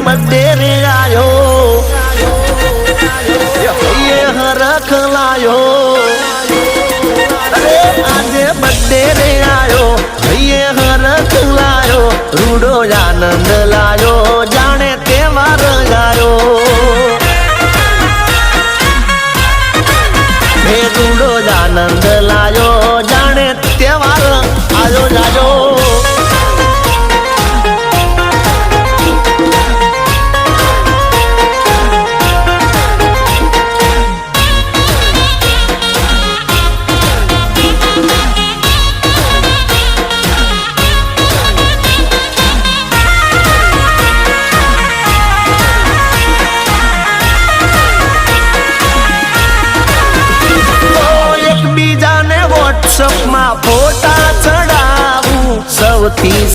birthday रे आयो ये हरख लायो अरे आज बर्थडे रे आयो ये हरख लायो रूडो आनंद लायो जाने तहेवार आयो हे रूडो आनंद लायो जाने तहेवार आयो जायो WhatsApp માં ફોટા ચડાવું સૌથી